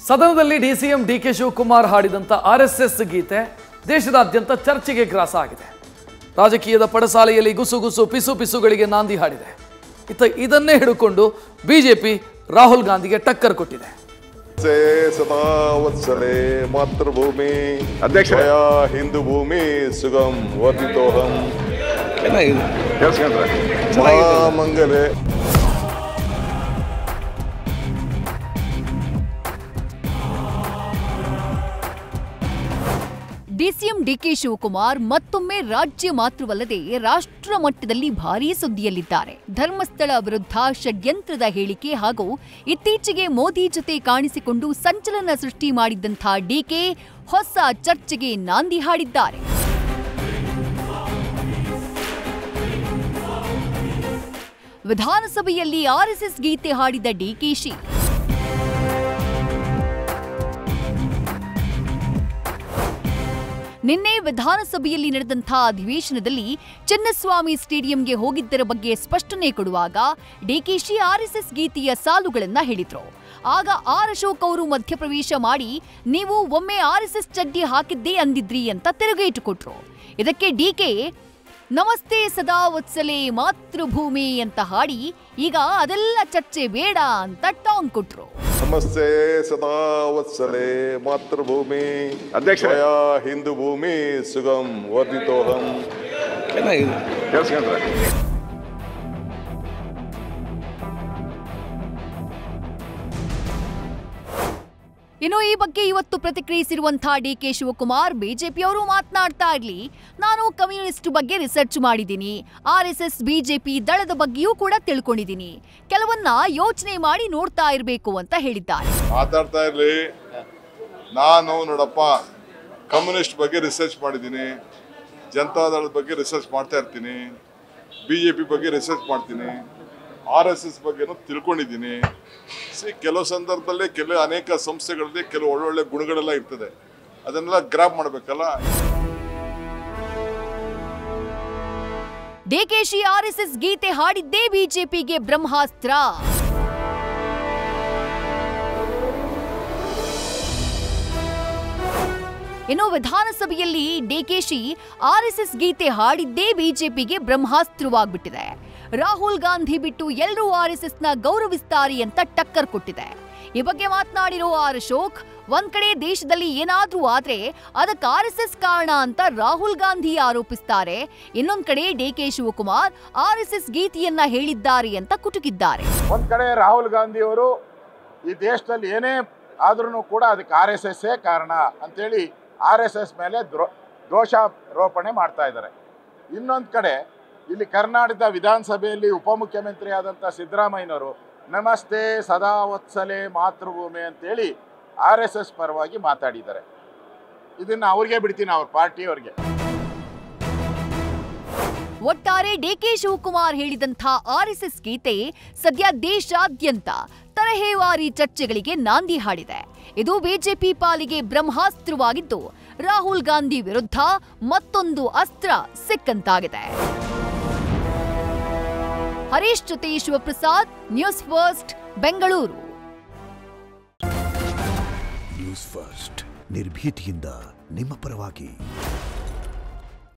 ಸದನದಲ್ಲಿ DCM DK Shivakumar ಹಾಡಿದಂತ RSS ಗೀತೆ ದೇಶದಾದ್ಯಂತ ಚರ್ಚೆಗೆ ಗ್ರಾಸ ಆಗಿದೆ. ರಾಜಕೀಯದ ಪಡಸಾಲೆಯಲ್ಲಿ ಗುಸುಗುಸು ಪಿಸು ಪಿಸುಗಳಿಗೆ ನಾಂದಿ ಹಾಡಿದೆ. ಇದನ್ನೇ ಹಿಡಿಕೊಂಡು ಬಿಜೆಪಿ ರಾಹುಲ್ ಗಾಂಧಿಗೆ ಟಕ್ಕರ್ ಕೊಟ್ಟಿದೆ. ಸದಾ ವತ್ಸಲೆ ಮಾತೃಭೂಮಿ ಅಧ್ಯಕ್ಷ ಹಿಂದೂ ಭೂಮಿ ಸುಗಮ್ ವರ್ಧಿತೋಹಂ ಮಂಗಲೆ. ಡಿಸಿಎಂ ಡಿಕೆ ಶಿವಕುಮಾರ್ ಮತ್ತೊಮ್ಮೆ ರಾಜ್ಯ ಮಾತ್ರವಲ್ಲದೆ ರಾಷ್ಟ್ರ ಮಟ್ಟದಲ್ಲಿ ಭಾರೀ ಸುದ್ದಿಯಲ್ಲಿದ್ದಾರೆ. ಧರ್ಮಸ್ಥಳ ವಿರುದ್ಧ ಷಡ್ಯಂತ್ರದ ಹೇಳಿಕೆ ಹಾಗೂ ಇತ್ತೀಚೆಗೆ ಮೋದಿ ಜೊತೆ ಕಾಣಿಸಿಕೊಂಡು ಸಂಚಲನ ಸೃಷ್ಟಿ ಮಾಡಿದ್ದಂಥ ಡಿಕೆ ಹೊಸ ಚರ್ಚೆಗೆ ನಾಂದಿ ಹಾಡಿದ್ದಾರೆ. ವಿಧಾನಸಭೆಯಲ್ಲಿ ಆರ್ಎಸ್ಎಸ್ ಗೀತೆ ಹಾಡಿದ ಡಿಕೆಶಿ ನಿನ್ನೆ ವಿಧಾನಸಭೆಯಲ್ಲಿ ನಡೆದಂಥ ಅಧಿವೇಶನದಲ್ಲಿ ಚಿನ್ನಸ್ವಾಮಿ ಸ್ಟೇಡಿಯಂಗೆ ಹೋಗಿದ್ದರ ಬಗ್ಗೆ ಸ್ಪಷ್ಟನೆ ಕೊಡುವಾಗ ಡಿಕೆಶಿ ಆರ್ಎಸ್ಎಸ್ ಗೀತೆಯ ಸಾಲುಗಳನ್ನ ಹೇಳಿದ್ರು. ಆಗ ಆರ್ ಅಶೋಕ್ ಅವರು ಮಧ್ಯಪ್ರವೇಶ ಮಾಡಿ ನೀವು ಒಮ್ಮೆ ಆರ್ಎಸ್ಎಸ್ ಚಡ್ಡಿ ಹಾಕಿದ್ದೇ ಅಂದಿದ್ರಿ ಅಂತ ತಿರುಗೇಟು ಕೊಟ್ರು. ಇದಕ್ಕೆ ಡಿಕೆ ನಮಸ್ತೆ ಸದಾ ವತ್ಸಲೆ ಮಾತೃಭೂಮಿ ಅಂತ ಹಾಡಿ ಈಗ ಅದೆಲ್ಲ ಚರ್ಚೆ ಬೇಡ ಅಂತ ಟಾಂಗ್ ಕೊಟ್ರು. ನಮಸ್ತೆ ಸದಾ ವತ್ಸಲೆ ಮಾತೃಭೂಮಿ ಅಧ್ಯಕ್ಷ ಹಿಂದೂ ಭೂಮಿ ಸುಗಮ್ ವರ್ಧಿತೋಹಂ. ಇನ್ನು ಈ ಬಗ್ಗೆ ಇವತ್ತು ಪ್ರತಿಕ್ರಿಯಿಸಿರುವಂತಹ ಡಿಕೆ ಶಿವಕುಮಾರ್, ಬಿಜೆಪಿಯವರು ಮಾತನಾಡ್ತಾ ಇರ್ಲಿ, ನಾನು ಕಮ್ಯುನಿಸ್ಟ್ ಬಗ್ಗೆ ರಿಸರ್ಚ್ ಮಾಡಿದ್ದೀನಿ, ಆರ್ಎಸ್ಎಸ್ ಬಿಜೆಪಿ ದಳದ ಬಗ್ಗೆಯೂ ಕೂಡ ತಿಳ್ಕೊಂಡಿದ್ದೀನಿ, ಕೆಲವನ್ನ ಯೋಚನೆ ಮಾಡಿ ನೋಡ್ತಾ ಇರಬೇಕು ಅಂತ ಹೇಳಿದ್ದಾರೆ. ಮಾತಾಡ್ತಾ ಇರ್ಲಿ, ನಾನು ನೋಡಪ್ಪ ಕಮ್ಯುನಿಸ್ಟ್ ಬಗ್ಗೆ ರಿಸರ್ಚ್ ಮಾಡಿದ್ದೀನಿ, ಜನತಾದಳದ ಬಗ್ಗೆ ರಿಸರ್ಚ್ ಮಾಡ್ತಾ ಇರ್ತೀನಿ, ಬಿಜೆಪಿ ಬಗ್ಗೆ ರಿಸರ್ಚ್ ಮಾಡ್ತೀನಿ, ಆರ್ಎಸ್ಎಸ್ ಬಗ್ಗೆನೂ ತಿಳ್ಕೊಂಡಿದ್ದೀನಿ. ಕೆಲವು ಸಂದರ್ಭದಲ್ಲಿ ಅನೇಕ ಸಂಸ್ಥೆಗಳಲ್ಲಿ ಕೆಲವು ಒಳ್ಳೊಳ್ಳೆ ಗುಣಗಳೆಲ್ಲ ಇರ್ತದೆ, ಅದನ್ನೆಲ್ಲ ಗ್ರಾಪ್ ಮಾಡಬೇಕಲ್ಲ. ಡಿಕೆಶಿ ಆರ್ಎಸ್ಎಸ್ ಗೀತೆ ಹಾಡಿದ್ದೇ ಬಿಜೆಪಿಗೆ ಬ್ರಹ್ಮಾಸ್ತ್ರ. ಇನ್ನು ವಿಧಾನಸಭೆಯಲ್ಲಿ ಡಿಕೆಶಿ ಆರ್ಎಸ್ಎಸ್ ಗೀತೆ ಹಾಡಿದ್ದೇ ಬಿಜೆಪಿಗೆ ಬ್ರಹ್ಮಾಸ್ತ್ರವಾಗ್ಬಿಟ್ಟಿದೆ. ರಾಹುಲ್ ಗಾಂಧಿ ಬಿಟ್ಟು ಎಲ್ಲರೂ ಆರ್ಎಸ್ಎಸ್ನ ಗೌರವಿಸ್ತಾರೆ ಅಂತ ಟಕ್ಕರ್ ಕೊಟ್ಟಿದೆ. ಈ ಬಗ್ಗೆ ಮಾತನಾಡಿರೋ ಆರ್ ಅಶೋಕ್, ಒಂದ್ ಕಡೆ ದೇಶದಲ್ಲಿ ಏನಾದ್ರೂ ಆದ್ರೆ ಅದಕ್ಕೆ ಆರ್ಎಸ್ಎಸ್ ಕಾರಣ ಅಂತ ರಾಹುಲ್ ಗಾಂಧಿ ಆರೋಪಿಸ್ತಾರೆ, ಇನ್ನೊಂದ್ ಕಡೆ ಡಿಕೆ ಶಿವಕುಮಾರ್ ಆರ್ಎಸ್ಎಸ್ ಗೀತೆಯನ್ನ ಹೇಳಿದ್ದಾರೆ ಅಂತ ಕುಟುಕಿದ್ದಾರೆ. ಒಂದ್ ಕಡೆ ರಾಹುಲ್ ಗಾಂಧಿ ಅವರು ಈ ದೇಶದಲ್ಲಿ ಏನೇ ಆದ್ರೂ ಕೂಡ ಅದಕ್ಕೆ ಆರ್ಎಸ್ಎಸ್ ಕಾರಣ ಅಂತೇಳಿ ಆರ್ಎಸ್ಎಸ್ ಮೇಲೆ ದೋಷಾರೋಪಣೆ ಮಾಡ್ತಾ ಇದ್ದಾರೆ. ಇನ್ನೊಂದು ಕಡೆ ಇಲ್ಲಿ ಕರ್ನಾಟಕದ ವಿಧಾನಸಭೆಯಲ್ಲಿ ಉಪಮುಖ್ಯಮಂತ್ರಿ ಆದಂಥ ಸಿದ್ದರಾಮಯ್ಯನವರು ನಮಸ್ತೆ ಸದಾ ವತ್ಸಲೆ ಮಾತೃಭೂಮಿ ಅಂತೇಳಿ ಆರ್ಎಸ್ಎಸ್ ಪರವಾಗಿ ಮಾತಾಡಿದ್ದಾರೆ. ಇದನ್ನು ಅವ್ರಿಗೆ ಬಿಡ್ತೀನಿ, ಅವ್ರ ಪಾರ್ಟಿಯವ್ರಿಗೆ. ಒಟ್ಟಾರೆ ಡಿಕೆ ಶಿವಕುಮಾರ್ ಹೇಳಿದಂಥ ಆರ್ಎಸ್ಎಸ್ ಗೀತೆ ಸದ್ಯ ದೇಶಾದ್ಯಂತ ತರಹೇವಾರಿ ಚರ್ಚೆಗಳಿಗೆ ನಾಂದಿ ಹಾಡಿದೆ. ಇದು ಬಿಜೆಪಿ ಪಾಲಿಗೆ ಬ್ರಹ್ಮಾಸ್ತ್ರವಾಗಿದ್ದು, ರಾಹುಲ್ ಗಾಂಧಿ ವಿರುದ್ಧ ಮತ್ತೊಂದು ಅಸ್ತ್ರ ಸಿಕ್ಕಂತಾಗಿದೆ. ಹರೀಶ್ ಜೊತೆ Shivaprasad, news first, Bengaluru. News first ನಿರ್ಭೀತಿಯಿಂದ ನಿಮ್ಮ ಪರವಾಗಿ.